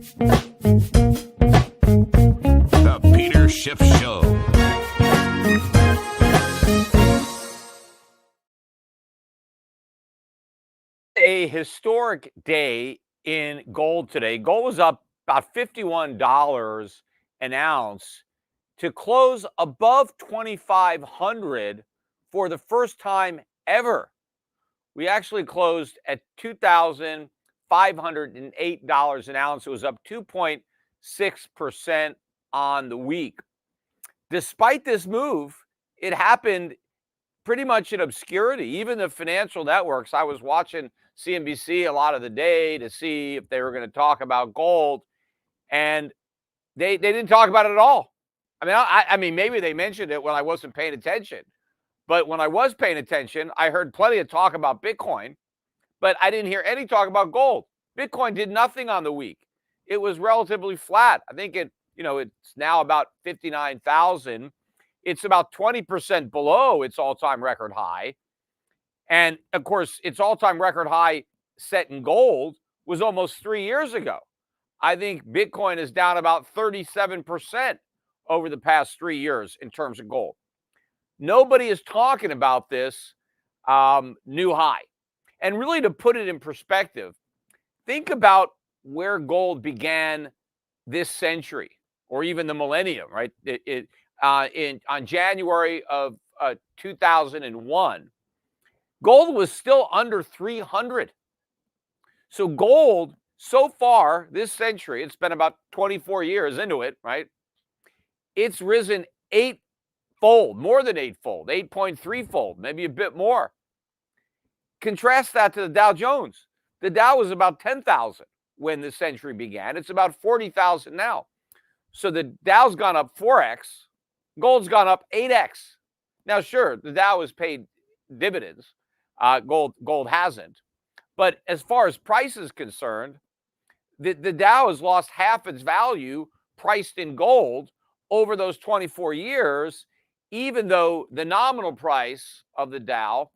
The Peter Schiff Show. A historic day in gold today. Gold was up about $51 an ounce to close above 2,500 for the first time ever. We actually closed at $2,508 an ounce. It was up 2.6% on the week. Despite this move, it happened pretty much in obscurity. Even the financial networks, I was watching CNBC a lot of the day to see if they were going to talk about gold, and they didn't talk about it at all. I mean, maybe they mentioned it when I wasn't paying attention, but when I was paying attention, I heard plenty of talk about Bitcoin, but I didn't hear any talk about gold. Bitcoin did nothing on the week. It was relatively flat. I think it's now about 59,000. It's about 20% below its all-time record high. And of course, its all-time record high set in gold was almost 3 years ago. I think Bitcoin is down about 37% over the past 3 years in terms of gold. Nobody is talking about this new high. And really, to put it in perspective, think about where gold began this century or even the millennium, right? On January of 2001, gold was still under 300. So gold, so far this century, it's been about 24 years into it, right? It's risen eightfold, more than eightfold, 8.3-fold, maybe a bit more. Contrast that to the Dow Jones. The Dow was about 10,000 when the century began. It's about 40,000 now. So the Dow's gone up 4x, gold's gone up 8x. Now, sure, the Dow has paid dividends. Gold hasn't. But as far as price is concerned, the Dow has lost half its value priced in gold over those 24 years, even though the nominal price of the Dow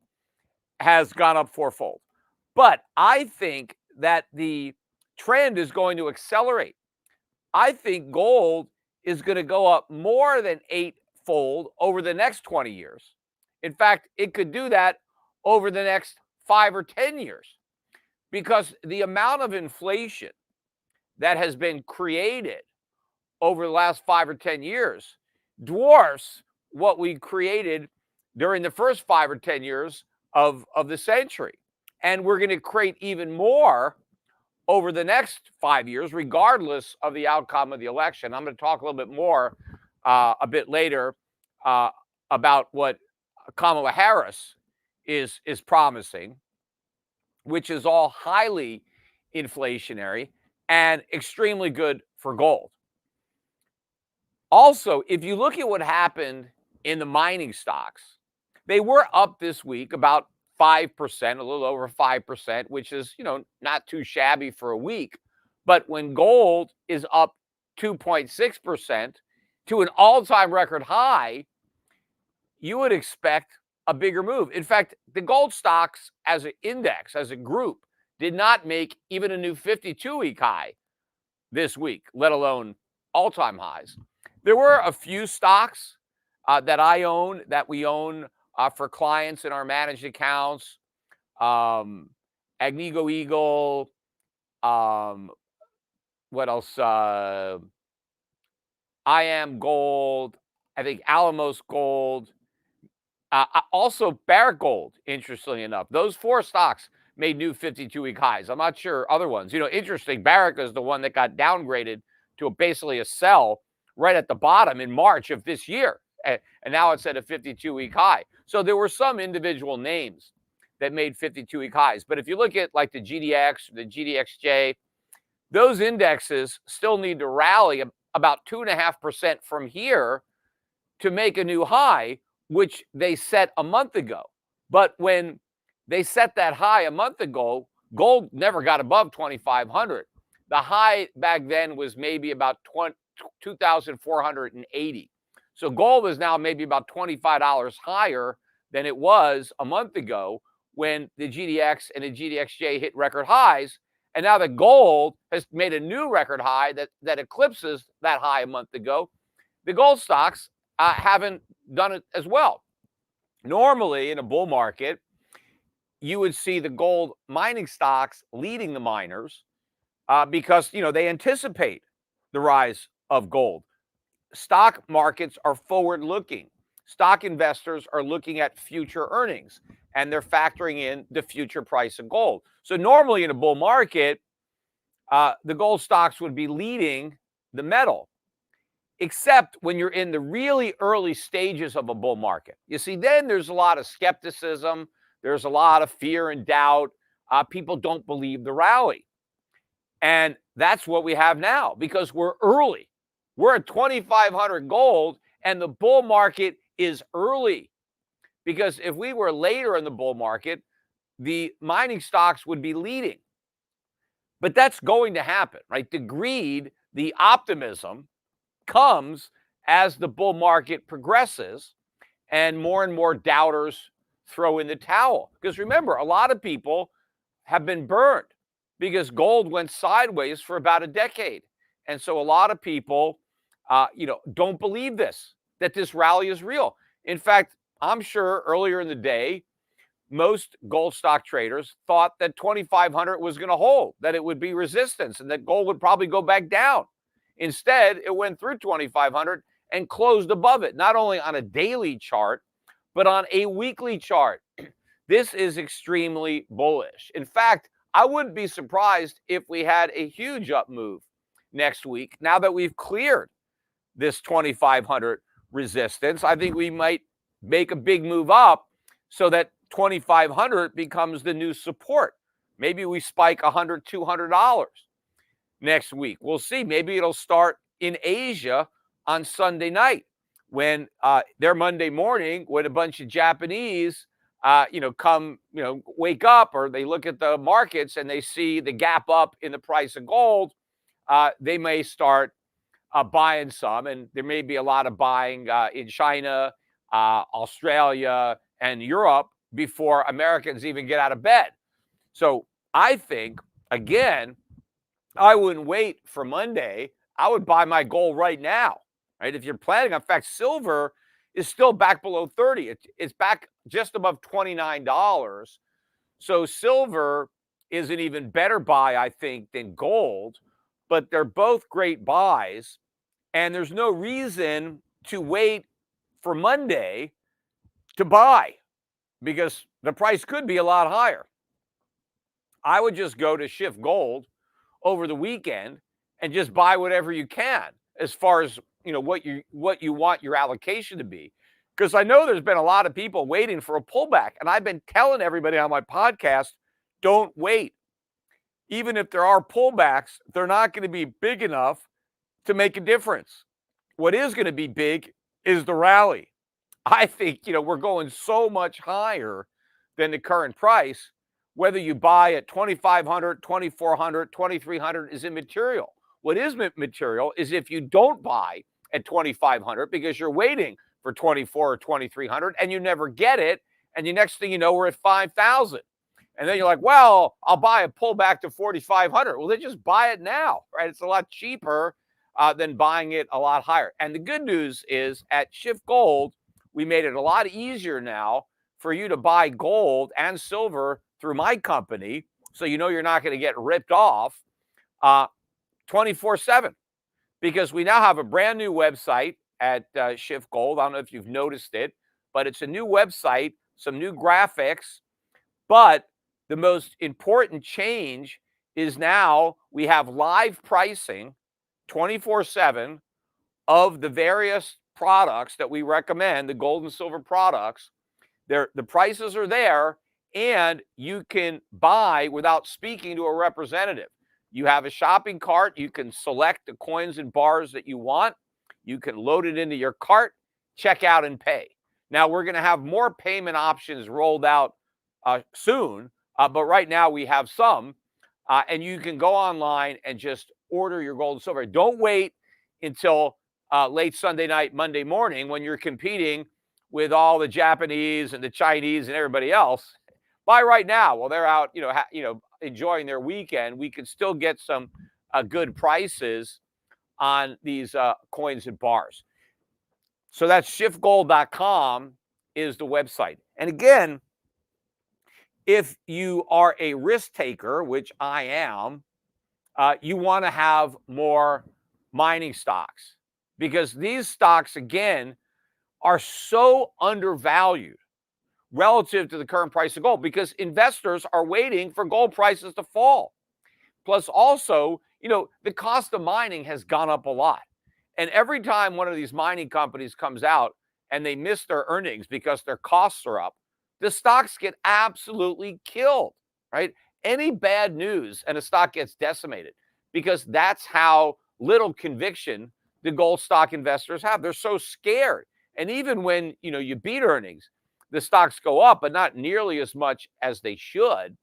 has gone up fourfold. But I think that the trend is going to accelerate. I think gold is going to go up more than eightfold over the next 20 years. In fact, it could do that over the next 5 or 10 years because the amount of inflation that has been created over the last 5 or 10 years dwarfs what we created during the first 5 or 10 years of the century. And we're going to create even more over the next 5 years, regardless of the outcome of the election. I'm going to talk a little bit more a bit later about what Kamala Harris is promising, which is all highly inflationary and extremely good for gold. Also, if you look at what happened in the mining stocks, they were up this week about 5%, a little over 5%, which is, not too shabby for a week. But when gold is up 2.6% to an all-time record high, you would expect a bigger move. In fact, the gold stocks as an index, as a group, did not make even a new 52-week high this week, let alone all-time highs. There were a few stocks that we own for clients in our managed accounts. Agnico Eagle, what else? I Am Gold, I think Alamos Gold, also Barrick Gold, interestingly enough. Those 4 stocks made new 52-week highs. I'm not sure other ones. Interesting, Barrick is the one that got downgraded to basically a sell right at the bottom in March of this year. And now it's at a 52-week high. So there were some individual names that made 52-week highs. But if you look at like the GDX, the GDXJ, those indexes still need to rally about 2.5% from here to make a new high, which they set a month ago. But when they set that high a month ago, gold never got above 2,500. The high back then was maybe about 2,480. So gold is now maybe about $25 higher than it was a month ago when the GDX and the GDXJ hit record highs. And now the gold has made a new record high that eclipses that high a month ago. The gold stocks haven't done it as well. Normally, in a bull market, you would see the gold mining stocks leading the miners because they anticipate the rise of gold. Stock markets are forward-looking. Stock investors are looking at future earnings, and they're factoring in the future price of gold. So normally in a bull market, the gold stocks would be leading the metal, except when you're in the really early stages of a bull market. You see, then there's a lot of skepticism. There's a lot of fear and doubt. People don't believe the rally. And that's what we have now because we're early. We're at 2,500 gold, and the bull market is early. Because if we were later in the bull market, the mining stocks would be leading. But that's going to happen, right? The greed, the optimism comes as the bull market progresses and more doubters throw in the towel. Because remember, a lot of people have been burned because gold went sideways for about a decade. And so a lot of people, don't believe that this rally is real. In fact, I'm sure earlier in the day, most gold stock traders thought that 2,500 was going to hold, that it would be resistance, and that gold would probably go back down. Instead, it went through 2,500 and closed above it, not only on a daily chart, but on a weekly chart. This is extremely bullish. In fact, I wouldn't be surprised if we had a huge up move next week. Now that we've cleared this 2,500 resistance, I think we might make a big move up so that 2,500 becomes the new support. Maybe we spike $100, $200 next week. We'll see. Maybe it'll start in Asia on Sunday night when their Monday morning, when a bunch of Japanese, wake up, or they look at the markets and they see the gap up in the price of gold. They may start buying some, and there may be a lot of buying in China, Australia, and Europe before Americans even get out of bed. So I think, again, I wouldn't wait for Monday. I would buy my gold right now, right? If you're planning, in fact, silver is still back below 30. It's back just above $29. So silver is an even better buy, I think, than gold, but they're both great buys. And there's no reason to wait for Monday to buy because the price could be a lot higher. I would just go to Shift Gold over the weekend and just buy whatever you can as far as what you want your allocation to be. Because I know there's been a lot of people waiting for a pullback, and I've been telling everybody on my podcast, don't wait. Even if there are pullbacks, they're not going to be big enough to make a difference. What is going to be big is the rally. I think, we're going so much higher than the current price. Whether you buy at 2,500, 2,400, 2,300 is immaterial. What is material is if you don't buy at 2,500 because you're waiting for 24 or 2,300 and you never get it. And the next thing you know, we're at 5,000. And then you're like, well, I'll buy a pullback to 4,500. Well, then just buy it now, right? It's a lot cheaper than buying it a lot higher. And the good news is at Shift Gold, we made it a lot easier now for you to buy gold and silver through my company. So you're not going to get ripped off 24/7 because we now have a brand new website at Shift Gold. I don't know if you've noticed it, but it's a new website, some new graphics. But the most important change is now we have live pricing 24/7 of the various products that we recommend, the gold and silver products. The prices are there, and you can buy without speaking to a representative. You have a shopping cart. You can select the coins and bars that you want. You can load it into your cart, check out, and pay. Now, we're going to have more payment options rolled out soon, but right now we have some. And you can go online and just order your gold and silver. Don't wait until late Sunday night, Monday morning when you're competing with all the Japanese and the Chinese and everybody else. buy right now while they're out, enjoying their weekend. We could still get some good prices on these coins and bars. So that's shiftgold.com is the website. And again, if you are a risk taker, which I am, you want to have more mining stocks because these stocks, again, are so undervalued relative to the current price of gold because investors are waiting for gold prices to fall. Plus, also, the cost of mining has gone up a lot. And every time one of these mining companies comes out and they miss their earnings because their costs are up, the stocks get absolutely killed, right? Any bad news and a stock gets decimated because that's how little conviction the gold stock investors have. They're so scared. And even when, you beat earnings, the stocks go up, but not nearly as much as they should.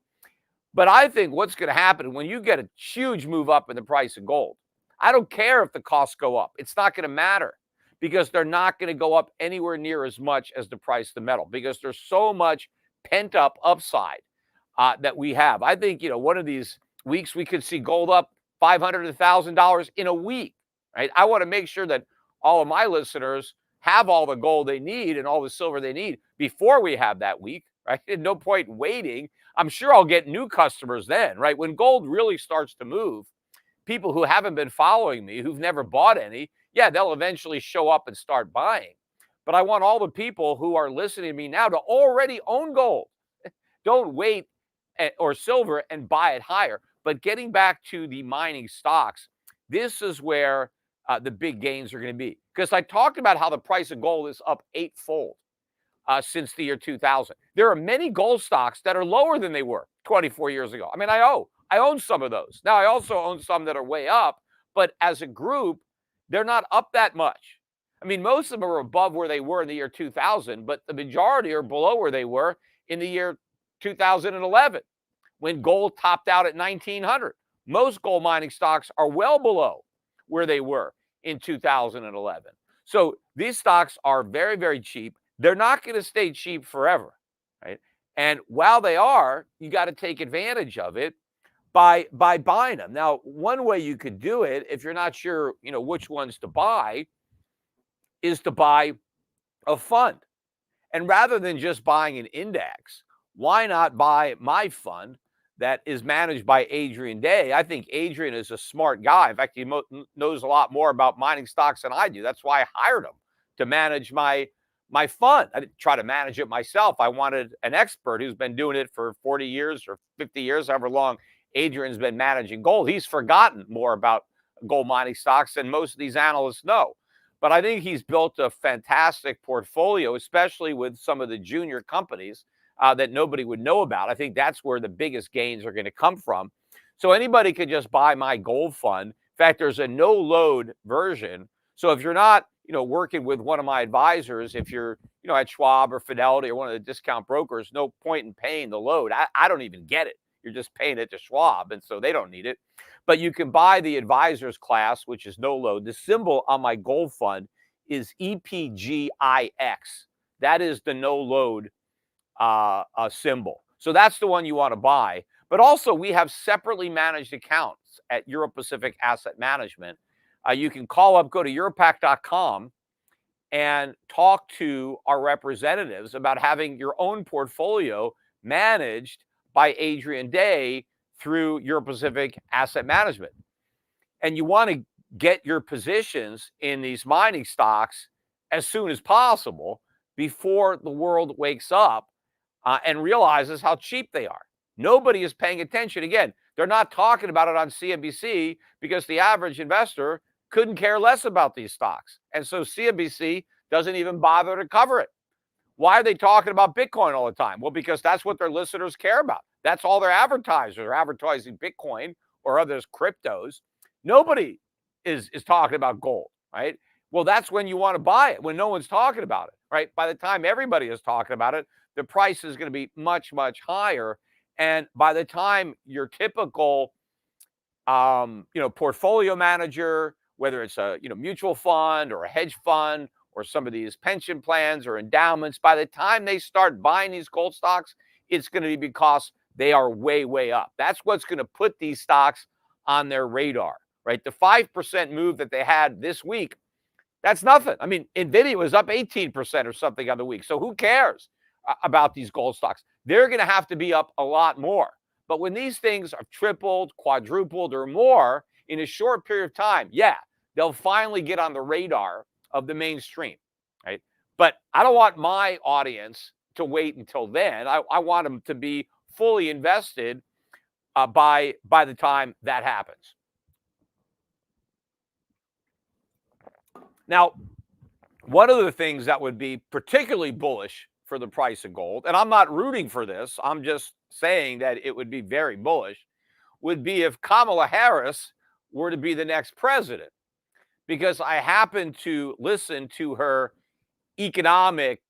But I think what's going to happen when you get a huge move up in the price of gold, I don't care if the costs go up. It's not going to matter because they're not going to go up anywhere near as much as the price of the metal because there's so much pent up upside that we have. I think, one of these weeks we could see gold up $500 to $1,000 in a week, right? I want to make sure that all of my listeners have all the gold they need and all the silver they need before we have that week, right? And no point waiting. I'm sure I'll get new customers then, right? When gold really starts to move, people who haven't been following me, who've never bought any, yeah, they'll eventually show up and start buying. But I want all the people who are listening to me now to already own gold. Don't wait or silver and buy it higher. But getting back to the mining stocks, this is where the big gains are going to be. Because I talked about how the price of gold is up eightfold since the year 2000. There are many gold stocks that are lower than they were 24 years ago. I mean, I own some of those. Now, I also own some that are way up, but as a group, they're not up that much. I mean, most of them are above where they were in the year 2000, but the majority are below where they were in the year 2011 when gold topped out at 1900. Most gold mining stocks are well below where they were in 2011. So these stocks are very, very cheap. They're not going to stay cheap forever, right? And while they are, you got to take advantage of it by buying them. Now, one way you could do it, if you're not sure, which ones to buy, is to buy a fund. And rather than just buying an index, why not buy my fund that is managed by Adrian Day? I think Adrian is a smart guy. In fact, he knows a lot more about mining stocks than I do. That's why I hired him to manage my fund. I didn't try to manage it myself. I wanted an expert who's been doing it for 40 years or 50 years, however long Adrian's been managing gold. He's forgotten more about gold mining stocks than most of these analysts know. But I think he's built a fantastic portfolio, especially with some of the junior companies that nobody would know about. I think that's where the biggest gains are going to come from. So anybody could just buy my gold fund. In fact, there's a no load version. So if you're not, working with one of my advisors, if you're, at Schwab or Fidelity or one of the discount brokers, no point in paying the load. I don't even get it. You're just paying it to Schwab, and so they don't need it. But you can buy the advisors class, which is no load. The symbol on my gold fund is EPGIX. That is the no load symbol. So that's the one you want to buy. But also, we have separately managed accounts at Euro Pacific Asset Management. You can call up, go to Europac.com and talk to our representatives about having your own portfolio managed by Adrian Day through Euro Pacific Asset Management. And you want to get your positions in these mining stocks as soon as possible before the world wakes up and realizes how cheap they are. Nobody is paying attention. Again, they're not talking about it on CNBC because the average investor couldn't care less about these stocks. And so CNBC doesn't even bother to cover it. Why are they talking about Bitcoin all the time? Well, because that's what their listeners care about. That's all their advertisers are advertising Bitcoin or others cryptos. Nobody is talking about gold, right? Well, that's when you want to buy it, when no one's talking about it, right? By the time everybody is talking about it, the price is going to be much, much higher. And by the time your typical, portfolio manager, whether it's a, mutual fund or a hedge fund or some of these pension plans or endowments, by the time they start buying these gold stocks, it's going to be because they are way, way up. That's what's going to put these stocks on their radar, right? The 5% move that they had this week, that's nothing. I mean, NVIDIA was up 18% or something on the week. So who cares about these gold stocks? They're going to have to be up a lot more. But when these things are tripled, quadrupled, or more in a short period of time, yeah, they'll finally get on the radar of the mainstream, right? But I don't want my audience to wait until then. I want them to be fully invested by the time that happens. Now, one of the things that would be particularly bullish for the price of gold, and I'm not rooting for this, I'm just saying that it would be very bullish, would be if Kamala Harris were to be the next president. Because I happened to listen to her economic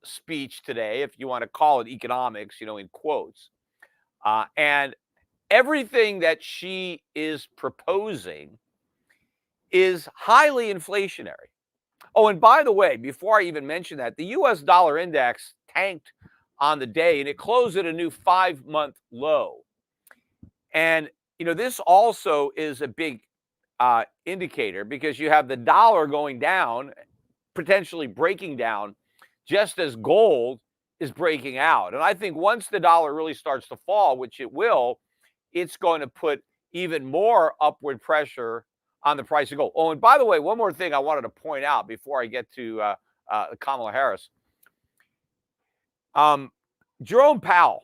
speech today, if you want to call it economics, in quotes. And everything that she is proposing is highly inflationary. Oh, and by the way, before I even mention that, the US dollar index tanked on the day and it closed at a new 5-month low. And, this also is a big indicator because you have the dollar going down, potentially breaking down, just as gold is breaking out. And I think once the dollar really starts to fall, which it will, it's going to put even more upward pressure on the price of gold. Oh, and by the way, one more thing I wanted to point out before I get to Kamala Harris. Jerome Powell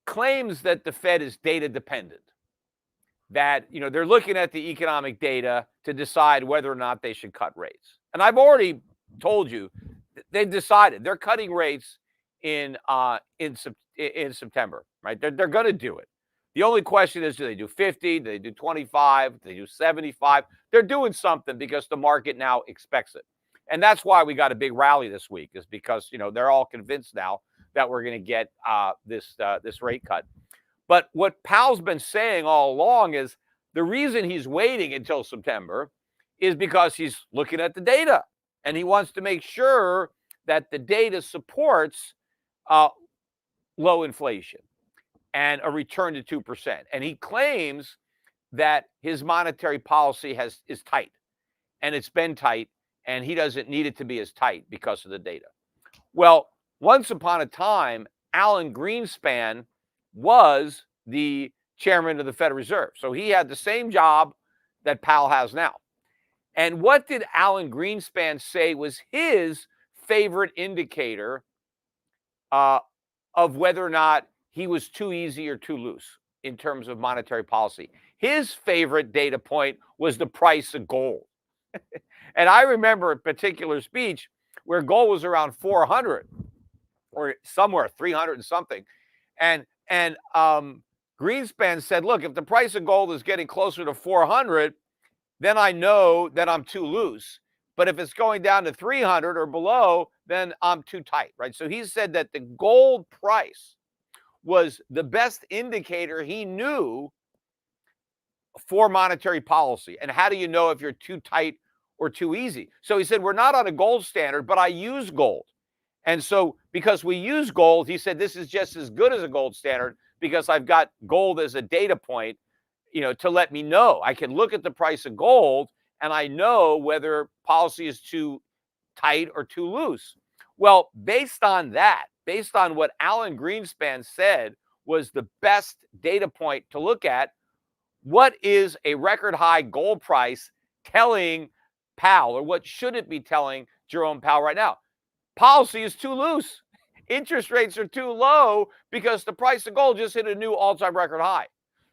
claims that the Fed is data dependent, that they're looking at the economic data to decide whether or not they should cut rates. And I've already told you they've decided they're cutting rates in September, right? They're going to do it. The only question is, do they do 50? Do they do 25? Do they do 75? They're doing something because the market now expects it. And that's why we got a big rally this week, is because, they're all convinced now that we're going to get this rate cut. But what Powell's been saying all along is the reason he's waiting until September is because he's looking at the data and he wants to make sure that the data supports low inflation and a return to 2%. And he claims that his monetary policy is tight, and it's been tight, and he doesn't need it to be as tight because of the data. Well, once upon a time, Alan Greenspan was the chairman of the Federal Reserve. So he had the same job that Powell has now. And what did Alan Greenspan say was his favorite indicator of whether or not he was too easy or too loose in terms of monetary policy? His favorite data point was the price of gold. And I remember a particular speech where gold was around 400 or somewhere 300 and something. And Greenspan said, look, if the price of gold is getting closer to 400, then I know that I'm too loose. But if it's going down to 300 or below, then I'm too tight, right? So he said that the gold price was the best indicator he knew for monetary policy. And how do you know if you're too tight or too easy? So he said, we're not on a gold standard, but I use gold. And so because we use gold, he said, this is just as good as a gold standard because I've got gold as a data point, to let me know. I can look at the price of gold and I know whether policy is too tight or too loose. Well, based on that, based on what Alan Greenspan said was the best data point to look at, what is a record high gold price telling Powell, or what should it be telling Jerome Powell right now? Policy is too loose. Interest rates are too low because the price of gold just hit a new all-time record high.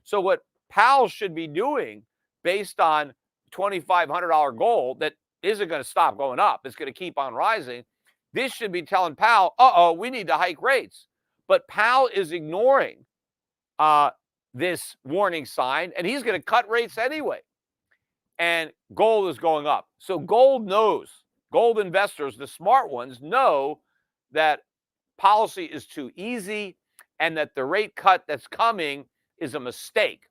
So what Powell should be doing based on $2,500 gold that isn't going to stop going up, it's going to keep on rising, this should be telling Powell, we need to hike rates. But Powell is ignoring this warning sign, and he's going to cut rates anyway. And gold is going up. So gold knows, gold investors, the smart ones, know that policy is too easy and that the rate cut that's coming is a mistake.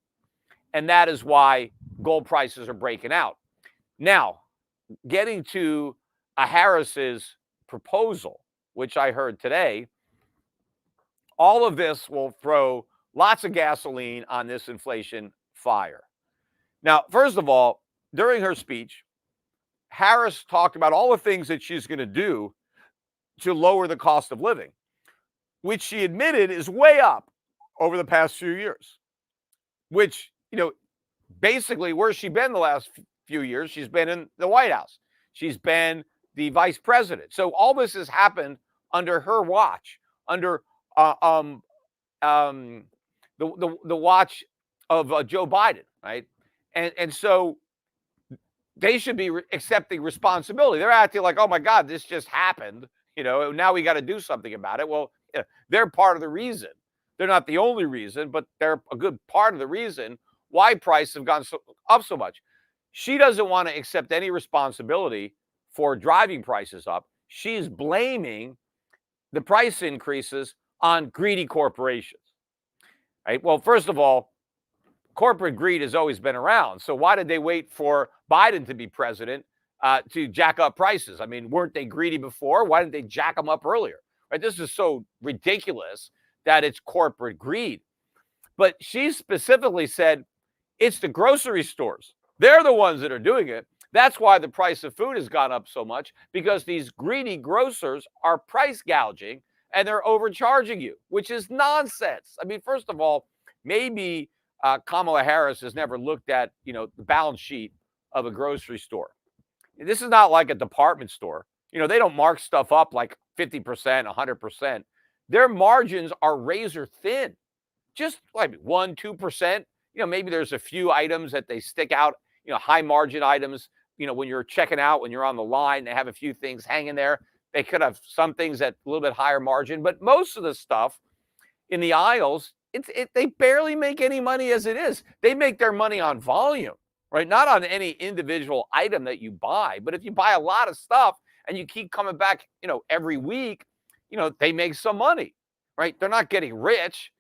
And that is why gold prices are breaking out. Now, getting to Harris's proposal, which I heard today, All of this will throw lots of gasoline on this inflation fire. Now, first of all, during her speech, Harris talked about all the things that she's going to do to lower the cost of living, which she admitted is way up over the past few years, which, basically where's she been the last few years? She's been in the White House. She's been the vice president. So all this has happened under her watch, under the watch of Joe Biden, right? And so they should be accepting responsibility. They're acting like, oh my God, this just happened. Now we got to do something about it. Well, they're part of the reason. They're not the only reason, but they're a good part of the reason why prices have gone up so much. She doesn't want to accept any responsibility for driving prices up. She's blaming the price increases on greedy corporations. Right? Well, first of all, corporate greed has always been around. So why did they wait for Biden to be president to jack up prices? I mean, weren't they greedy before? Why didn't they jack them up earlier? Right? This is so ridiculous that it's corporate greed. But she specifically said it's the grocery stores. They're the ones that are doing it. That's why the price of food has gone up so much, because these greedy grocers are price gouging and they're overcharging you, which is nonsense. I mean, first of all, maybe Kamala Harris has never looked at, the balance sheet of a grocery store. This is not like a department store. They don't mark stuff up like 50%, 100%. Their margins are razor thin, just like 1%, 2%. Maybe there's a few items that they stick out, high margin items. When you're checking out, when you're on the line, they have a few things hanging there. They could have some things at a little bit higher margin, but most of the stuff in the aisles, they barely make any money as it is. They make their money on volume, right? Not on any individual item that you buy. But if you buy a lot of stuff and you keep coming back, every week, they make some money, right? They're not getting rich,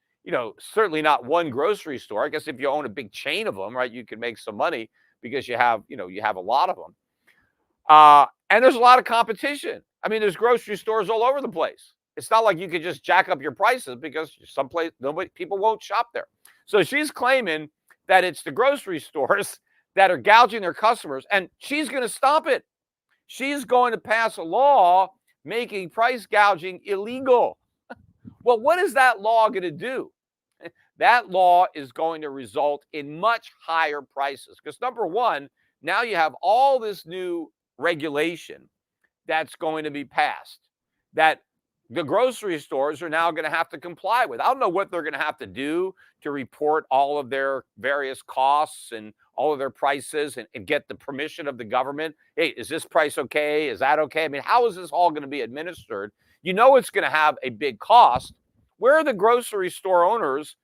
certainly not one grocery store. I guess if you own a big chain of them, right, you can make some money because you have a lot of them. And there's a lot of competition. I mean, there's grocery stores all over the place. It's not like you could just jack up your prices because someplace people won't shop there. So she's claiming that it's the grocery stores that are gouging their customers, and she's going to stop it. She's going to pass a law making price gouging illegal. Well, what is that law going to do? That law is going to result in much higher prices because, number one, now you have all this new regulation that's going to be passed that the grocery stores are now going to have to comply with. I don't know what they're going to have to do to report all of their various costs and all of their prices and get the permission of the government. Hey, is this price okay? Is that okay? I mean, how is this all going to be administered? It's going to have a big cost. Where are the grocery store owners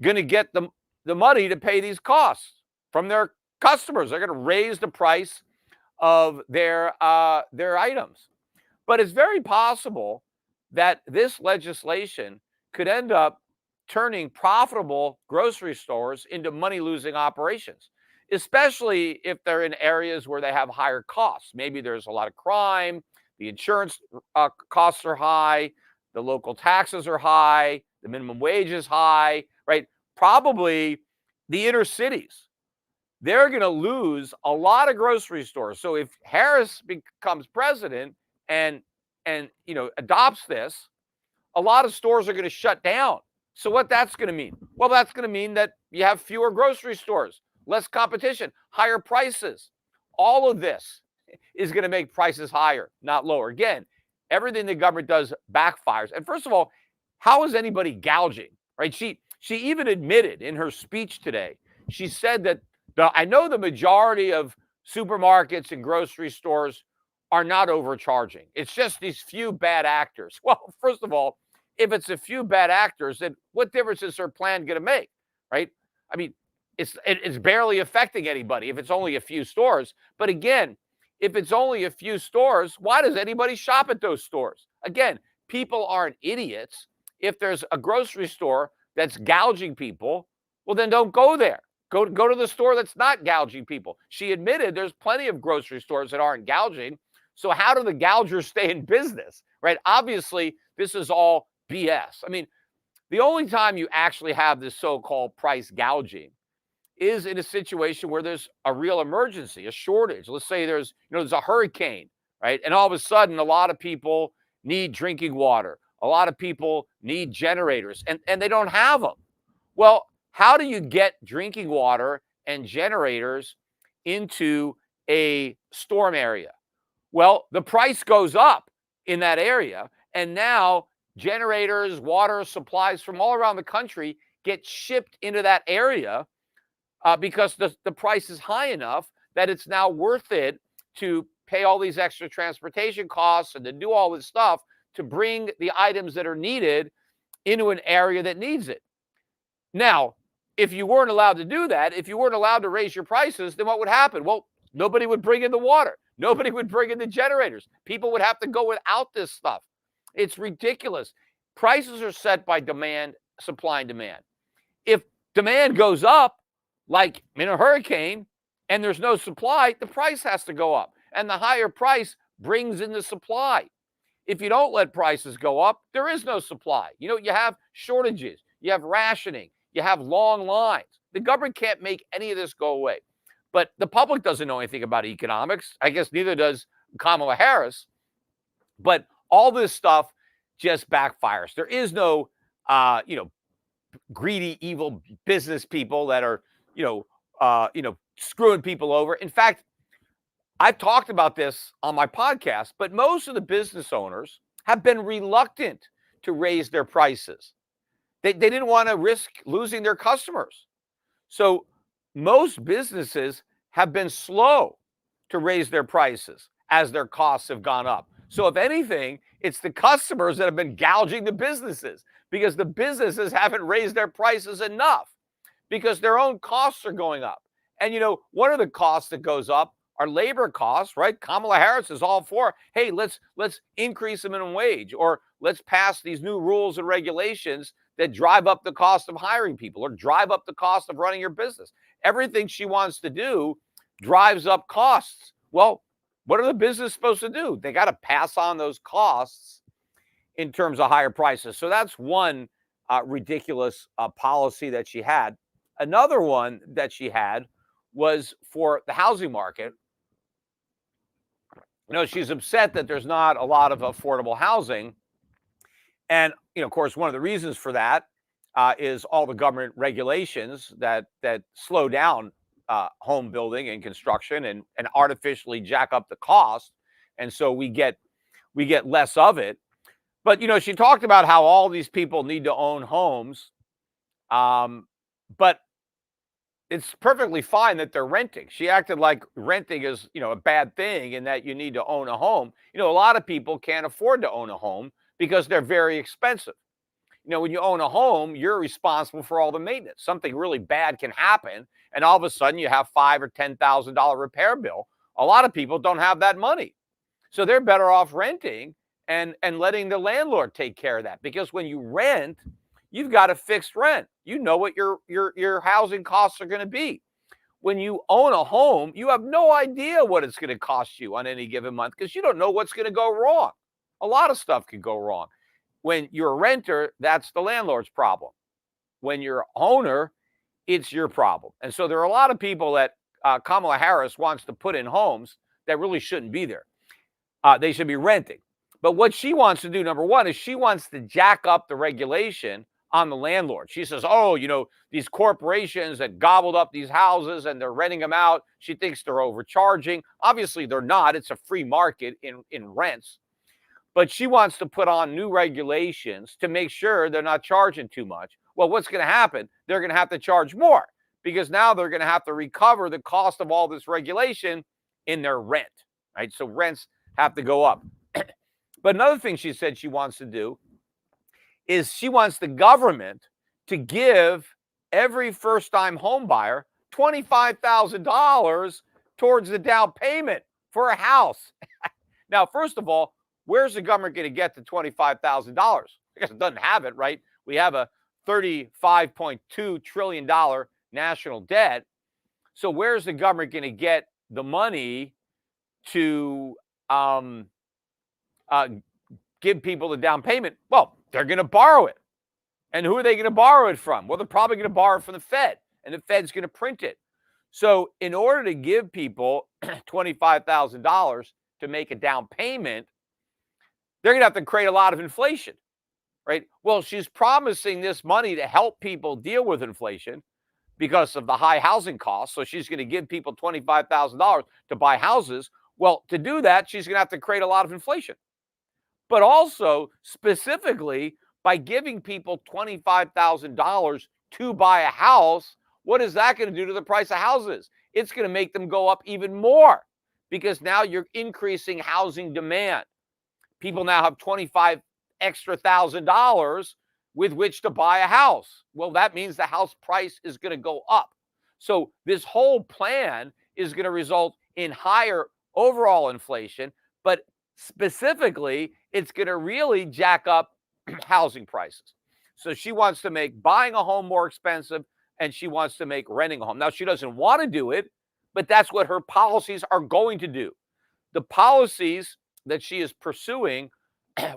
going to get the money to pay these costs? From their customers. They're going to raise the price of their items. But it's very possible that this legislation could end up turning profitable grocery stores into money-losing operations, especially if they're in areas where they have higher costs. Maybe there's a lot of crime, the insurance costs are high, the local taxes are high, the minimum wage is high, right? Probably the inner cities. They're going to lose a lot of grocery stores. So if Harris becomes president and adopts this, a lot of stores are going to shut down. So what that's going to mean? Well, that's going to mean that you have fewer grocery stores, less competition, higher prices. All of this is going to make prices higher, not lower. Again, everything the government does backfires. And first of all, how is anybody gouging, right? She even admitted in her speech today, she said that I know the majority of supermarkets and grocery stores are not overcharging. It's just these few bad actors. Well, first of all, if it's a few bad actors, then what difference is her plan going to make, right? I mean, it's barely affecting anybody if it's only a few stores. But again, if it's only a few stores, why does anybody shop at those stores? Again, people aren't idiots. If there's a grocery store that's gouging people, well, then don't go there. Go to the store that's not gouging people. She admitted there's plenty of grocery stores that aren't gouging. So how do the gougers stay in business, right? Obviously, this is all BS. I mean, The only time you actually have this so-called price gouging is in a situation where there's a real emergency, a shortage. Let's say there's a hurricane, right? And all of a sudden, a lot of people need drinking water. A lot of people need generators, and they don't have them. Well, how do you get drinking water and generators into a storm area? Well, the price goes up in that area, and now generators, water supplies from all around the country get shipped into that area because the price is high enough that it's now worth it to pay all these extra transportation costs and to do all this stuff to bring the items that are needed into an area that needs it. Now, if you weren't allowed to do that, if you weren't allowed to raise your prices, then what would happen? Well, nobody would bring in the water. Nobody would bring in the generators. People would have to go without this stuff. It's ridiculous. Prices are set by demand, supply and demand. If demand goes up, like in a hurricane, and there's no supply, the price has to go up. And the higher price brings in the supply. If you don't let prices go up, there is no supply. You have shortages, you have rationing, you have long lines. The government can't make any of this go away. But the public doesn't know anything about economics. I guess neither does Kamala Harris. But all this stuff just backfires. There is no, greedy, evil business people that are, screwing people over. In fact, I've talked about this on my podcast, but most of the business owners have been reluctant to raise their prices. They didn't want to risk losing their customers. So most businesses have been slow to raise their prices as their costs have gone up. So if anything, it's the customers that have been gouging the businesses because the businesses haven't raised their prices enough because their own costs are going up. And one of the costs that goes up are labor costs, right? Kamala Harris is all for, hey, let's increase the minimum wage, or let's pass these new rules and regulations that drive up the cost of hiring people or drive up the cost of running your business. Everything she wants to do drives up costs. Well, what are the business supposed to do? They got to pass on those costs in terms of higher prices. So that's one ridiculous policy that she had. Another one that she had was for the housing market. She's upset that there's not a lot of affordable housing. And, of course, one of the reasons for that is all the government regulations that slow down home building and construction and artificially jack up the cost. And so we get less of it. But, she talked about how all these people need to own homes. But it's perfectly fine that they're renting. She acted like renting is, a bad thing and that you need to own a home. A lot of people can't afford to own a home because they're very expensive. When you own a home, you're responsible for all the maintenance. Something really bad can happen, and all of a sudden you have $5,000 or $10,000 repair bill. A lot of people don't have that money, so they're better off renting and letting the landlord take care of that. Because when you rent, you've got a fixed rent. You know what your housing costs are going to be. When you own a home, you have no idea what it's going to cost you on any given month because you don't know what's going to go wrong. A lot of stuff can go wrong. When you're a renter, that's the landlord's problem. When you're an owner, it's your problem. And so there are a lot of people that Kamala Harris wants to put in homes that really shouldn't be there. They should be renting. But what she wants to do, number one, is she wants to jack up the regulation on the landlord. She says, these corporations that gobbled up these houses and they're renting them out, she thinks they're overcharging. Obviously, they're not. It's a free market in rents. But she wants to put on new regulations to make sure they're not charging too much. Well, what's going to happen? They're going to have to charge more because now they're going to have to recover the cost of all this regulation in their rent, right? So rents have to go up. But another thing she said she wants to do is she wants the government to give every first-time home buyer $25,000 towards the down payment for a house. Now, first of all, where's the government going to get the $25,000? I guess it doesn't have it, right? We have a $35.2 trillion national debt. So where's the government going to get the money to give people the down payment? Well, they're going to borrow it. And who are they going to borrow it from? Well, they're probably going to borrow it from the Fed, and the Fed's going to print it. So in order to give people $25,000 to make a down payment, they're going to have to create a lot of inflation, right? Well, she's promising this money to help people deal with inflation because of the high housing costs. So she's going to give people $25,000 to buy houses. Well, to do that, she's going to have to create a lot of inflation. But also, specifically, by giving people $25,000 to buy a house, what is that going to do to the price of houses? It's going to make them go up even more because now you're increasing housing demand. People now have $25,000 with which to buy a house. Well, that means the house price is going to go up. So this whole plan is going to result in higher overall inflation, but specifically, it's going to really jack up housing prices. So she wants to make buying a home more expensive, and she wants to make renting a home. Now, she doesn't want to do it, but that's what her policies are going to do. The policies that she is pursuing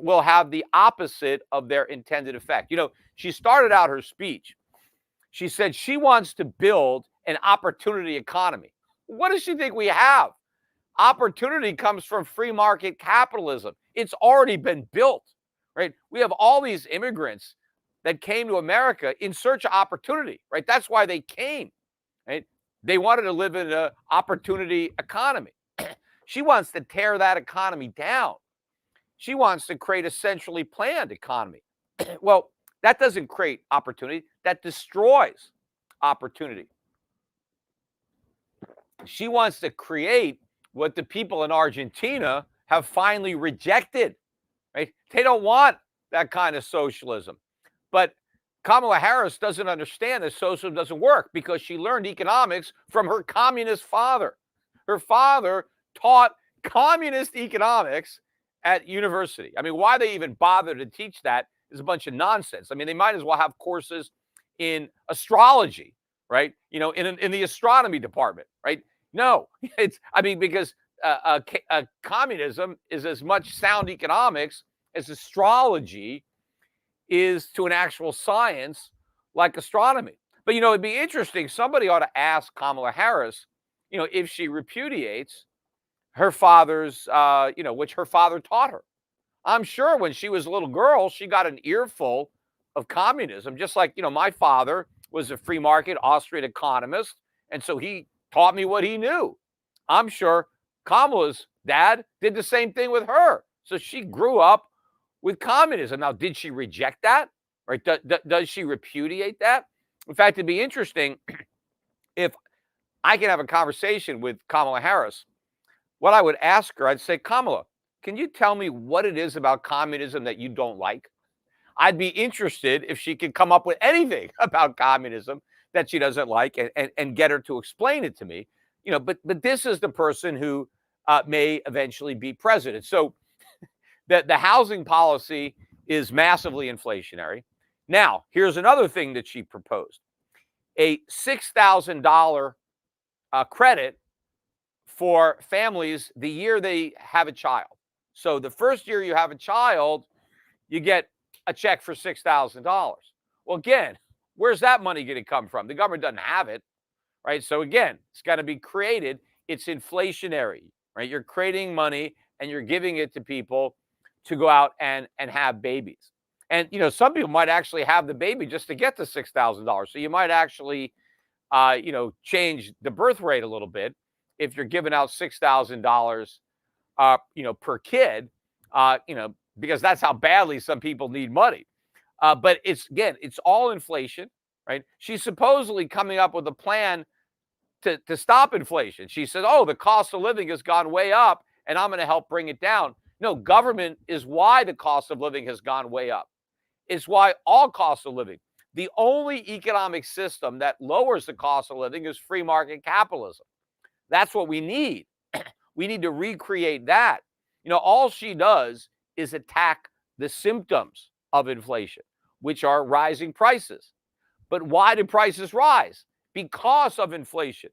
will have the opposite of their intended effect. You know, she started out her speech. She said she wants to build an opportunity economy. What does she think we have? Opportunity comes from free market capitalism. It's already been built, right? We have all these immigrants that came to America in search of opportunity, right? That's why they came, right? They wanted to live in an opportunity economy. She wants to tear that economy down. She wants to create a centrally planned economy. Well, that doesn't create opportunity, that destroys opportunity. She wants to create what the people in Argentina have finally rejected, right? They don't want that kind of socialism. But Kamala Harris doesn't understand that socialism doesn't work because she learned economics from her communist father. Her father taught communist economics at university. I mean, why they even bother to teach that is a bunch of nonsense. I mean, they might as well have courses in astrology, right? You know, in the astronomy department, right? No, because communism is as much sound economics as astrology is to an actual science like astronomy. But, you know, it'd be interesting. Somebody ought to ask Kamala Harris, you know, if she repudiates her father's, which her father taught her. I'm sure when she was a little girl, she got an earful of communism, just like, you know, my father was a free market Austrian economist. And so he taught me what he knew. I'm sure Kamala's dad did the same thing with her. So she grew up with communism. Now, did she reject that? Right? Does she repudiate that? In fact, it'd be interesting if I can have a conversation with Kamala Harris. What I would ask her, I'd say, Kamala, can you tell me what it is about communism that you don't like? I'd be interested if she could come up with anything about communism that she doesn't like and get her to explain it to me. You know, but this is the person who may eventually be president. So the housing policy is massively inflationary. Now, here's another thing that she proposed: a $6,000 credit for families the year they have a child. So the first year you have a child, you get a check for $6,000. Well, again, where's that money going to come from? The government doesn't have it, right? So again, it's got to be created. It's inflationary, right? You're creating money and you're giving it to people to go out and have babies. And, you know, some people might actually have the baby just to get the $6,000. So you might actually, change the birth rate a little bit if you're giving out $6,000, per kid, because that's how badly some people need money. But it's all inflation, right? She's supposedly coming up with a plan to stop inflation. She says, oh, the cost of living has gone way up and I'm going to help bring it down. No, government is why the cost of living has gone way up. It's why all costs of living. The only economic system that lowers the cost of living is free market capitalism. That's what we need. We need to recreate that. You know, all she does is attack the symptoms of inflation, which are rising prices. But why do prices rise? Because of inflation.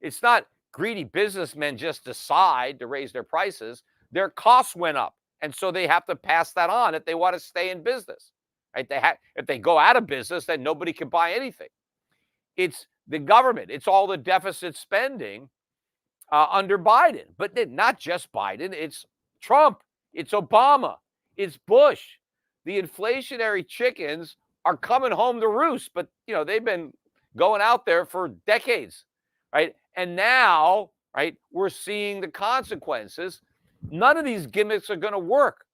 It's not greedy businessmen just decide to raise their prices. Their costs went up. And so they have to pass that on if they want to stay in business. right? If they go out of business, then nobody can buy anything. It's the government. It's all the deficit spending under Biden, but not just Biden. It's Trump. It's Obama. It's Bush. The inflationary chickens are coming home to roost, but they've been going out there for decades, right? And now, right, we're seeing the consequences. None of these gimmicks are going to work.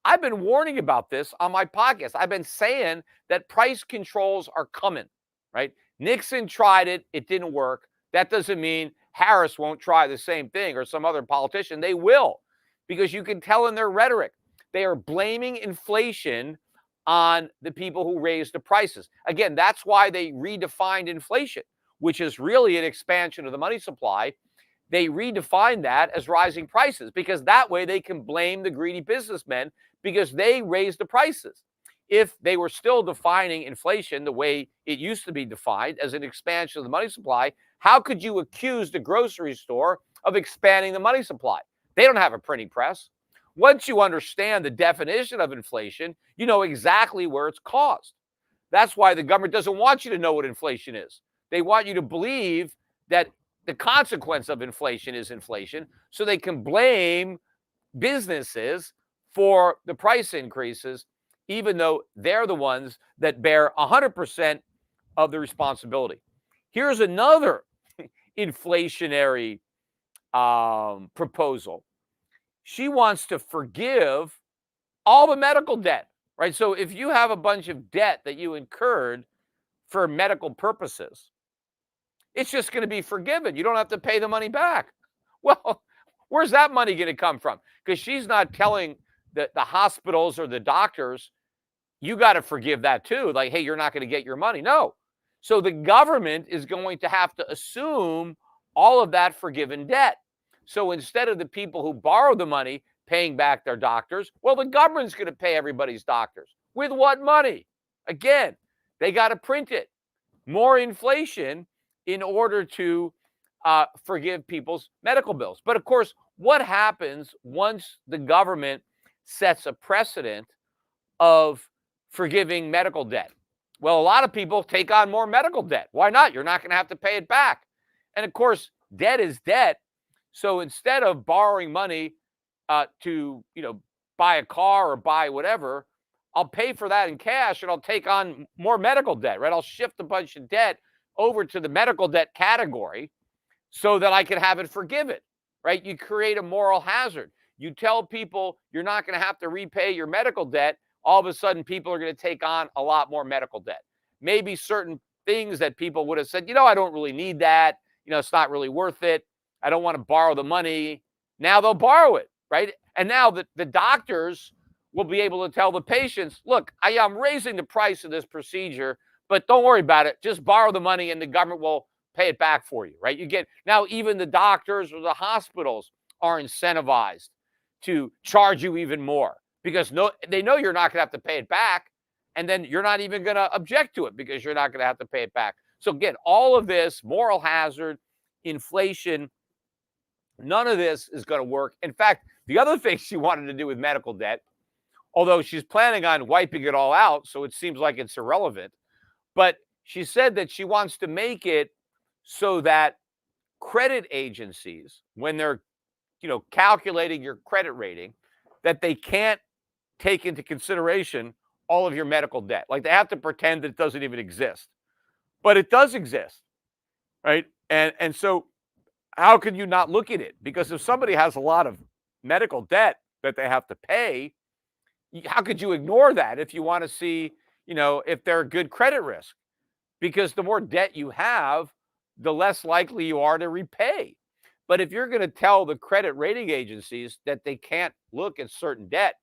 I've been warning about this on my podcast. I've been saying that price controls are coming, right? Nixon tried it. It didn't work. That doesn't mean Harris won't try the same thing or some other politician. They will, because you can tell in their rhetoric. They are blaming inflation on the people who raised the prices. Again, that's why they redefined inflation, which is really an expansion of the money supply. They redefined that as rising prices because that way they can blame the greedy businessmen because they raised the prices. If they were still defining inflation the way it used to be defined as an expansion of the money supply, how could you accuse the grocery store of expanding the money supply? They don't have a printing press. Once you understand the definition of inflation, you know exactly where it's caused. That's why the government doesn't want you to know what inflation is. They want you to believe that the consequence of inflation is inflation, so they can blame businesses for the price increases, even though they're the ones that bear 100% of the responsibility. Here's another inflationary proposal. She wants to forgive all the medical debt, right? So if you have a bunch of debt that you incurred for medical purposes, it's just going to be forgiven. You don't have to pay the money back. Well, where's that money going to come from? Because she's not telling the hospitals or the doctors, you got to forgive that too. Like, hey, you're not going to get your money. No. So the government is going to have to assume all of that forgiven debt. So instead of the people who borrow the money paying back their doctors, well, the government's going to pay everybody's doctors. With what money? Again, they got to print it. More inflation in order to forgive people's medical bills. But of course, what happens once the government sets a precedent of forgiving medical debt? Well, a lot of people take on more medical debt. Why not? You're not going to have to pay it back. And of course, debt is debt. So instead of borrowing money to, buy a car or buy whatever, I'll pay for that in cash and I'll take on more medical debt, right? I'll shift a bunch of debt over to the medical debt category so that I can have it forgiven, right? You create a moral hazard. You tell people you're not going to have to repay your medical debt. All of a sudden, people are going to take on a lot more medical debt. Maybe certain things that people would have said, I don't really need that. It's not really worth it. I don't want to borrow the money. Now they'll borrow it, right? And now the doctors will be able to tell the patients, look, I'm raising the price of this procedure, but don't worry about it. Just borrow the money and the government will pay it back for you, right? Now even the doctors or the hospitals are incentivized to charge you even more because they know you're not going to have to pay it back. And then you're not even going to object to it because you're not going to have to pay it back. So again, all of this moral hazard, inflation, none of this is going to work. In fact, the other thing she wanted to do with medical debt, although she's planning on wiping it all out, so it seems like it's irrelevant, but she said that she wants to make it so that credit agencies, when they're, calculating your credit rating, that they can't take into consideration all of your medical debt. Like they have to pretend that it doesn't even exist. But it does exist, right? And so how can you not look at it? Because if somebody has a lot of medical debt that they have to pay, how could you ignore that if you want to see, if they're a good credit risk? Because the more debt you have, the less likely you are to repay. But if you're going to tell the credit rating agencies that they can't look at certain debt,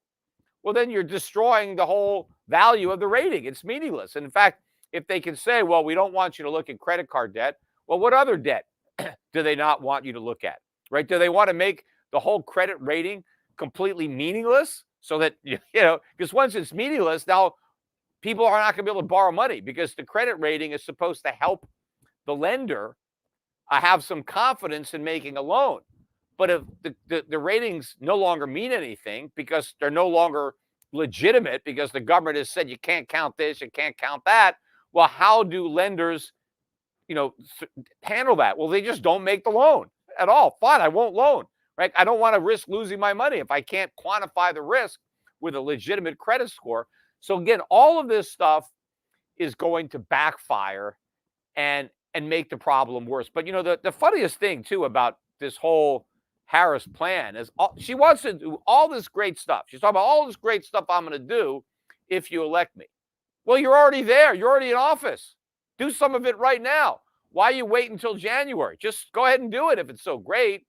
well, then you're destroying the whole value of the rating. It's meaningless. And in fact, if they can say, well, we don't want you to look at credit card debt, well, what other debt do they not want you to look at, right? Do they want to make the whole credit rating completely meaningless so that, because once it's meaningless, now people are not going to be able to borrow money because the credit rating is supposed to help the lender have some confidence in making a loan. But if the ratings no longer mean anything because they're no longer legitimate because the government has said you can't count this, you can't count that. Well, how do lenders, handle that? Well, they just don't make the loan at all. Fine, I won't loan, right? I don't want to risk losing my money if I can't quantify the risk with a legitimate credit score. So again, all of this stuff is going to backfire and make the problem worse. But the funniest thing too about this whole Harris plan is she wants to do all this great stuff. She's talking about all this great stuff I'm going to do if you elect me. Well, you're already there. You're already in office. Do some of it right now. Why you wait until January? Just go ahead and do it if it's so great.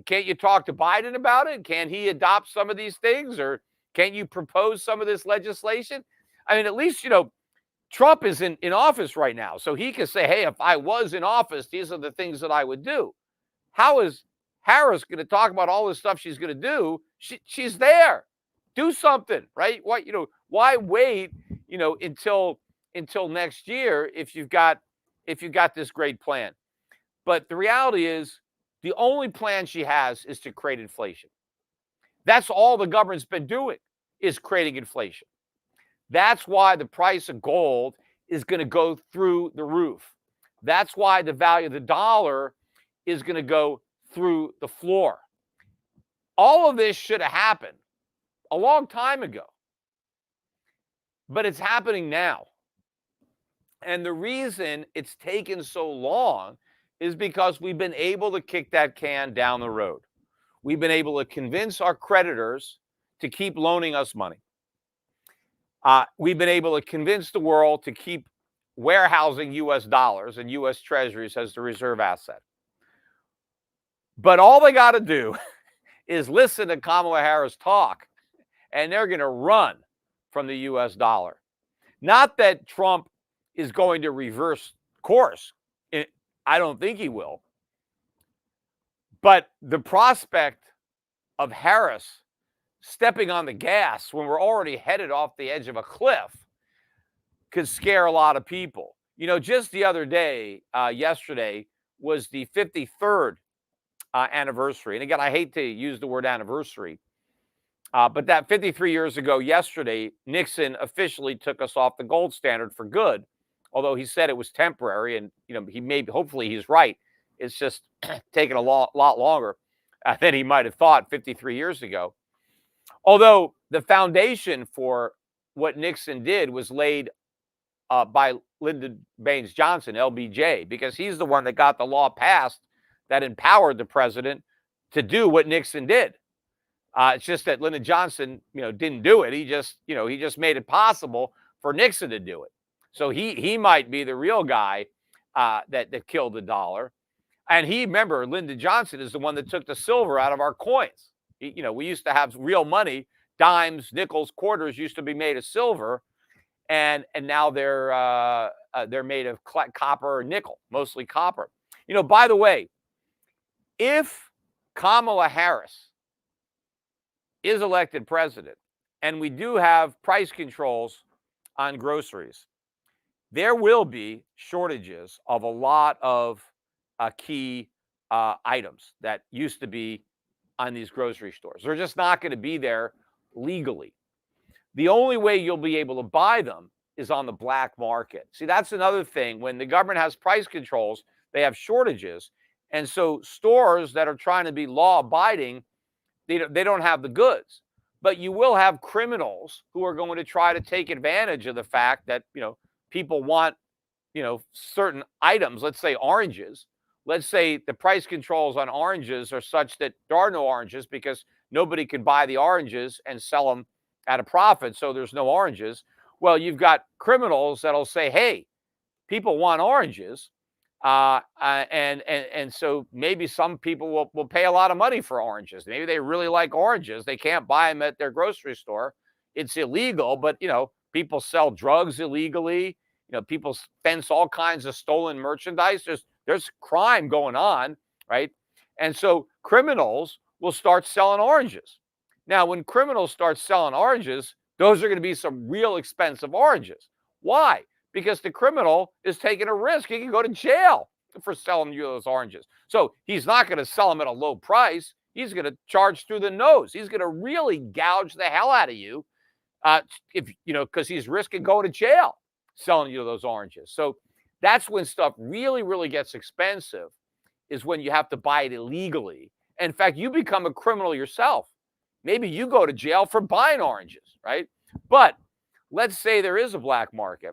Can't you talk to Biden about it? Can he adopt some of these things, or can't you propose some of this legislation? I mean, at least Trump is in office right now, so he can say, hey, if I was in office, these are the things that I would do. How is Harris going to talk about all this stuff she's going to do? She's there. Do something, right? Why wait, until next year if you've got this great plan? But the reality is the only plan she has is to create inflation. That's all the government's been doing, is creating inflation. That's why the price of gold is going to go through the roof. That's why the value of the dollar is going to go through the floor. All of this should have happened a long time ago, but it's happening now. And the reason it's taken so long is because we've been able to kick that can down the road. We've been able to convince our creditors to keep loaning us money. We've been able to convince the world to keep warehousing U.S. dollars and U.S. treasuries as the reserve asset. But all they got to do is listen to Kamala Harris talk, and they're going to run from the U.S. dollar. Not that Trump is going to reverse course. I don't think he will. But the prospect of Harris stepping on the gas when we're already headed off the edge of a cliff could scare a lot of people. Just the other day, yesterday, was the 53rd anniversary. And again, I hate to use the word anniversary, but that 53 years ago yesterday, Nixon officially took us off the gold standard for good, although he said it was temporary. And, hopefully he's right. It's just taken a lot longer than he might have thought 53 years ago. Although the foundation for what Nixon did was laid by Lyndon Baines Johnson, LBJ, because he's the one that got the law passed that empowered the president to do what Nixon did. It's just that Lyndon Johnson, didn't do it. He just made it possible for Nixon to do it. So he might be the real guy that killed the dollar. And remember, Lyndon Johnson is the one that took the silver out of our coins. We used to have real money, dimes, nickels, quarters used to be made of silver, and now they're made of copper or nickel, mostly copper. By the way, if Kamala Harris is elected president and we do have price controls on groceries, there will be shortages of a lot of key items that used to be on these grocery stores. They're just not going to be there legally. The only way you'll be able to buy them is on the black market. See, that's another thing. When the government has price controls, they have shortages. And so stores that are trying to be law-abiding, they don't have the goods. But you will have criminals who are going to try to take advantage of the fact that, people want, certain items, let's say oranges. Let's say the price controls on oranges are such that there are no oranges because nobody can buy the oranges and sell them at a profit, so there's no oranges. Well, you've got criminals that'll say, hey, people want oranges, and so maybe some people will pay a lot of money for oranges. Maybe they really like oranges. They can't buy them at their grocery store. It's illegal, but, people sell drugs illegally. People fence all kinds of stolen merchandise. There's crime going on, right? And so criminals will start selling oranges. Now, when criminals start selling oranges, those are going to be some real expensive oranges. Why? Because the criminal is taking a risk. He can go to jail for selling you those oranges. So he's not going to sell them at a low price. He's going to charge through the nose. He's going to really gouge the hell out of you, if because he's risking going to jail selling you those oranges. So that's when stuff really, really gets expensive, is when you have to buy it illegally. And in fact, you become a criminal yourself. Maybe you go to jail for buying oranges, right? But let's say there is a black market.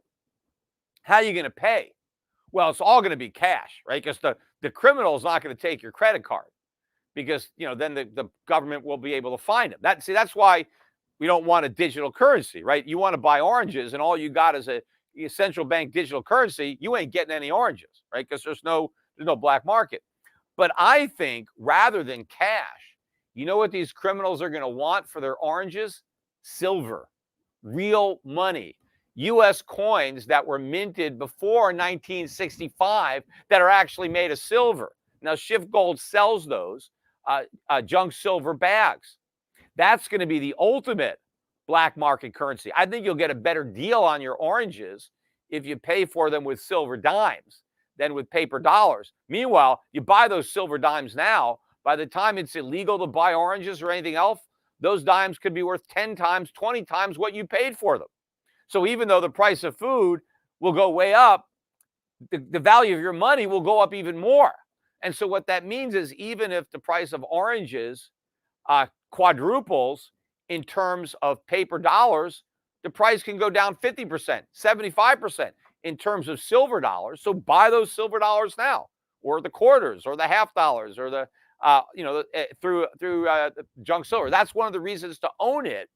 How are you going to pay? Well, it's all going to be cash, right? Because the criminal is not going to take your credit card, because then the government will be able to find them. That's why we don't want a digital currency, right? You want to buy oranges, and all you got is a central bank digital currency. You ain't getting any oranges, right? Because there's no black market. But I think rather than cash, you know what these criminals are going to want for their oranges? Silver, real money. U.S. coins that were minted before 1965 that are actually made of silver. Now, Shift Gold sells those junk silver bags. That's going to be the ultimate black market currency. I think you'll get a better deal on your oranges if you pay for them with silver dimes than with paper dollars. Meanwhile, you buy those silver dimes now, by the time it's illegal to buy oranges or anything else, those dimes could be worth 10 times, 20 times what you paid for them. So even though the price of food will go way up, the value of your money will go up even more. And so what that means is, even if the price of oranges quadruples in terms of paper dollars, the price can go down 50%, 75% in terms of silver dollars. So buy those silver dollars now, or the quarters, or the half dollars, or the through junk silver. That's one of the reasons to own it,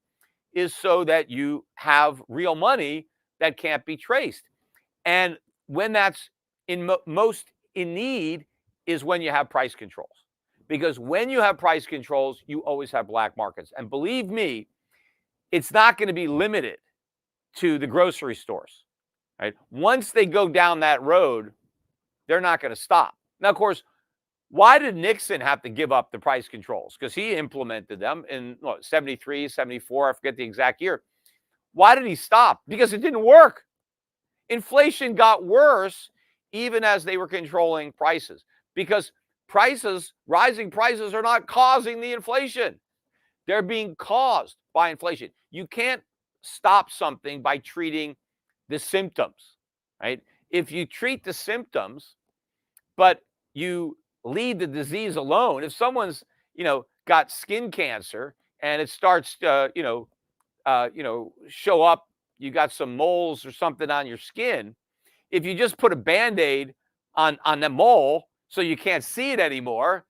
is so that you have real money that can't be traced. And when that's most in need is when you have price controls. Because when you have price controls, you always have black markets. And believe me, it's not going to be limited to the grocery stores, right? Once they go down that road, they're not going to stop. Now, of course, why did Nixon have to give up the price controls? Because he implemented them in 73, 74, I forget the exact year. Why did he stop? Because it didn't work. Inflation got worse even as they were controlling prices, because rising prices are not causing the inflation. They're being caused by inflation. You can't stop something by treating the symptoms, right? If you treat the symptoms, but you leave the disease alone, if someone's, got skin cancer and it starts to, show up, you got some moles or something on your skin, if you just put a Band-Aid on the mole so you can't see it anymore,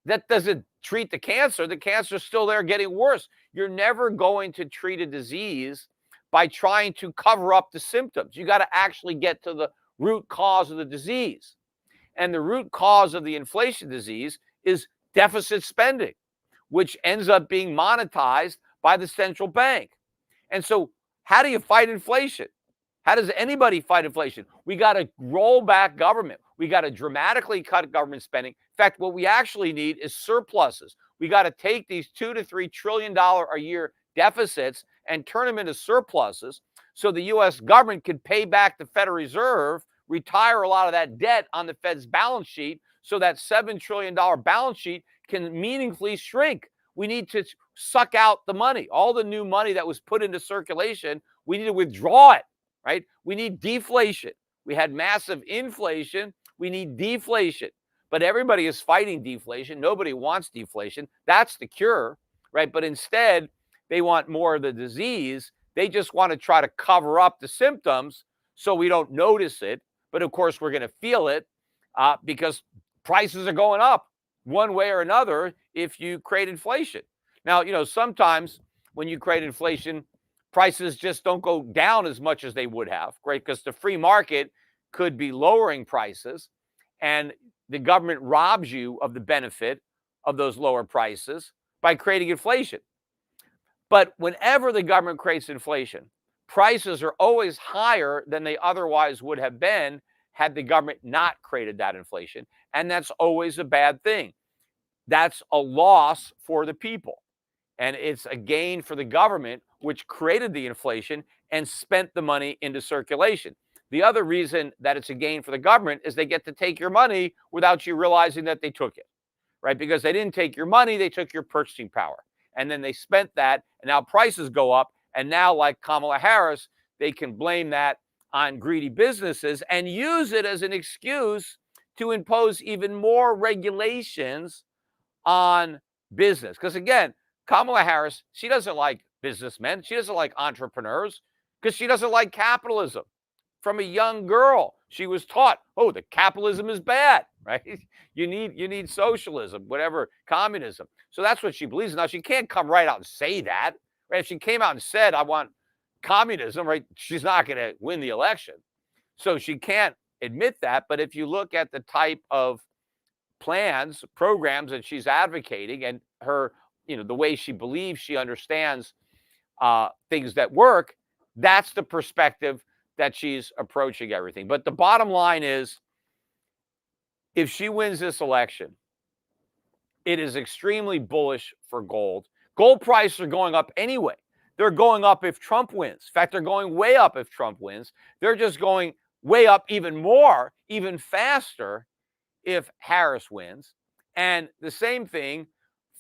that doesn't treat the cancer. The cancer's still there, getting worse. You're never going to treat a disease by trying to cover up the symptoms. You got to actually get to the root cause of the disease. And the root cause of the inflation disease is deficit spending, which ends up being monetized by the central bank. And so how do you fight inflation? How does anybody fight inflation? We got to roll back government. We got to dramatically cut government spending. In fact, what we actually need is surpluses. We got to take these $2 to $3 trillion a year deficits and turn them into surpluses, so the U.S. government can pay back the Federal Reserve, retire a lot of that debt on the Fed's balance sheet, so that $7 trillion balance sheet can meaningfully shrink. We need to suck out the money. All the new money that was put into circulation, we need to withdraw it, right? We need deflation. We had massive inflation. We need deflation. But everybody is fighting deflation. Nobody wants deflation. That's the cure, right? But instead, they want more of the disease. They just want to try to cover up the symptoms so we don't notice it. But of course, we're going to feel it because prices are going up one way or another if you create inflation. Now, sometimes when you create inflation, prices just don't go down as much as they would have, right? Because the free market could be lowering prices, and the government robs you of the benefit of those lower prices by creating inflation. But whenever the government creates inflation, prices are always higher than they otherwise would have been had the government not created that inflation. And that's always a bad thing. That's a loss for the people. And it's a gain for the government, which created the inflation and spent the money into circulation. The other reason that it's a gain for the government is they get to take your money without you realizing that they took it, right? Because they didn't take your money, they took your purchasing power. And then they spent that, and now prices go up. And now, like Kamala Harris, they can blame that on greedy businesses and use it as an excuse to impose even more regulations on business. Because again, Kamala Harris, she doesn't like businessmen, she doesn't like entrepreneurs, because she doesn't like capitalism. From a young girl, she was taught, oh, the capitalism is bad, right? You need socialism, whatever, communism. So that's what she believes in. Now she can't come right out and say that, right? If she came out and said, I want communism, right, she's not going to win the election. So she can't admit that. But if you look at the type of plans, programs that she's advocating, and her, the way she believes she understands things that work, that's the perspective that she's approaching everything. But the bottom line is, if she wins this election, it is extremely bullish for gold. Gold prices are going up anyway. They're going up if Trump wins. In fact, they're going way up if Trump wins. They're just going way up even more, even faster if Harris wins. And the same thing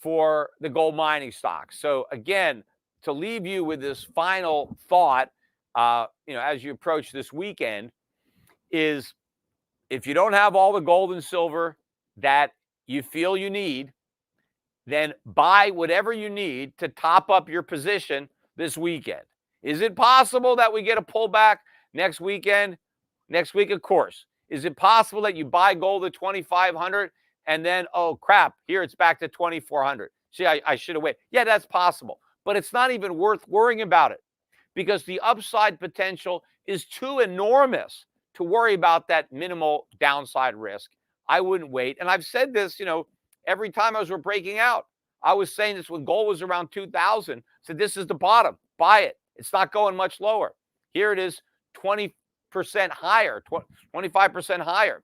for the gold mining stocks. So again, to leave you with this final thought, as you approach this weekend, is if you don't have all the gold and silver that you feel you need, then buy whatever you need to top up your position this weekend. Is it possible that we get a pullback next weekend? Next week, of course. Is it possible that you buy gold at 2,500 and then, oh crap, here it's back to 2,400? See, I should have waited. Yeah, that's possible. But it's not even worth worrying about it, because the upside potential is too enormous to worry about that minimal downside risk. I wouldn't wait. And I've said this, every time as we're breaking out. I was saying this when gold was around 2,000. Said this is the bottom. Buy it. It's not going much lower. Here it is, 20% higher, 25% higher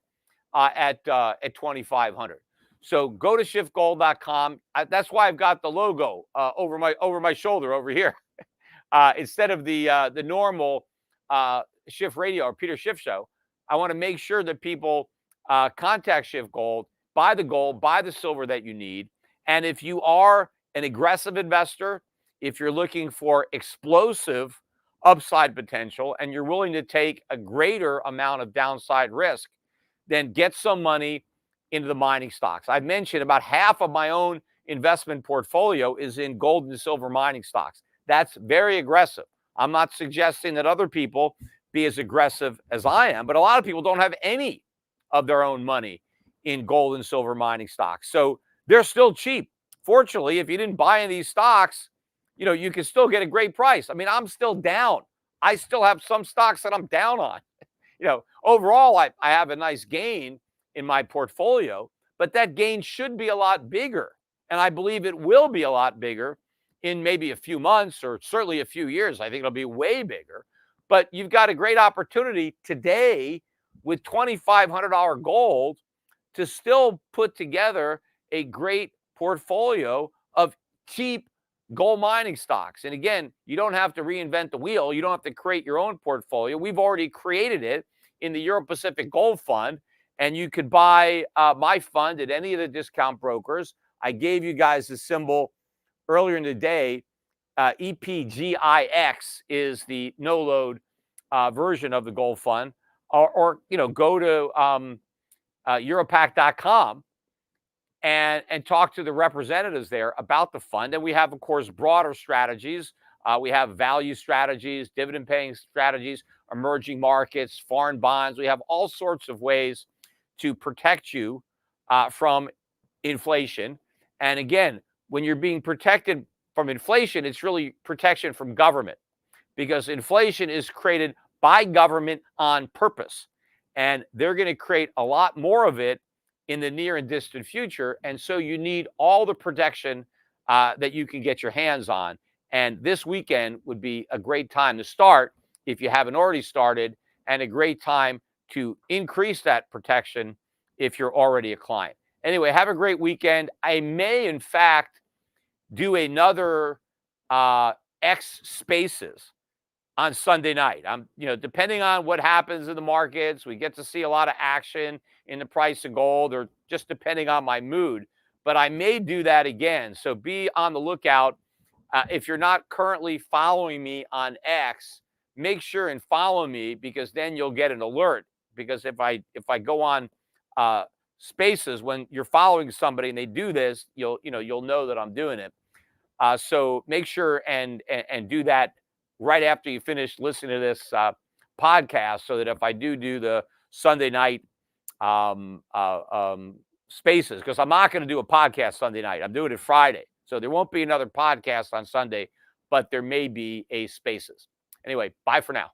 at 2,500. So go to shiftgold.com. That's why I've got the logo over my shoulder over here. Instead of the normal Shift Radio or Peter Schiff Show. I want to make sure that people contact Shift Gold, buy the gold, buy the silver that you need. And if you are an aggressive investor, if you're looking for explosive upside potential and you're willing to take a greater amount of downside risk, then get some money into the mining stocks. I've mentioned about half of my own investment portfolio is in gold and silver mining stocks. That's very aggressive. I'm not suggesting that other people be as aggressive as I am, but a lot of people don't have any of their own money in gold and silver mining stocks. So they're still cheap. Fortunately, if you didn't buy any of these stocks, you can still get a great price. I mean, I'm still down. I still have some stocks that I'm down on. Overall, I have a nice gain in my portfolio, but that gain should be a lot bigger. And I believe it will be a lot bigger in maybe a few months or certainly a few years. I think it'll be way bigger. But you've got a great opportunity today with $2,500 gold to still put together a great portfolio of cheap gold mining stocks. And again, you don't have to reinvent the wheel. You don't have to create your own portfolio. We've already created it in the Euro Pacific Gold Fund. And you could buy my fund at any of the discount brokers. I gave you guys the symbol earlier in the day. EPGIX is the no-load version of the gold fund. Or go to Europac.com and talk to the representatives there about the fund. And we have, of course, broader strategies. We have value strategies, dividend-paying strategies, emerging markets, foreign bonds. We have all sorts of ways to protect you from inflation. And again, when you're being protected from inflation, it's really protection from government, because inflation is created by government on purpose. And they're going to create a lot more of it in the near and distant future. And so you need all the protection that you can get your hands on. And this weekend would be a great time to start if you haven't already started, and a great time to increase that protection if you're already a client. Anyway, have a great weekend. I may, in fact, do another X Spaces on Sunday night. Depending on what happens in the markets, we get to see a lot of action in the price of gold, or just depending on my mood. but I may do that again. So be on the lookout. If you're not currently following me on X, make sure and follow me, because then you'll get an alert. Because if I go on Spaces, when you're following somebody and they do this, you'll know that I'm doing it. So make sure and do that right after you finish listening to this podcast, so that if I do the Sunday night Spaces, because I'm not going to do a podcast Sunday night, I'm doing it Friday, so there won't be another podcast on Sunday, but there may be a Spaces. Anyway, bye for now.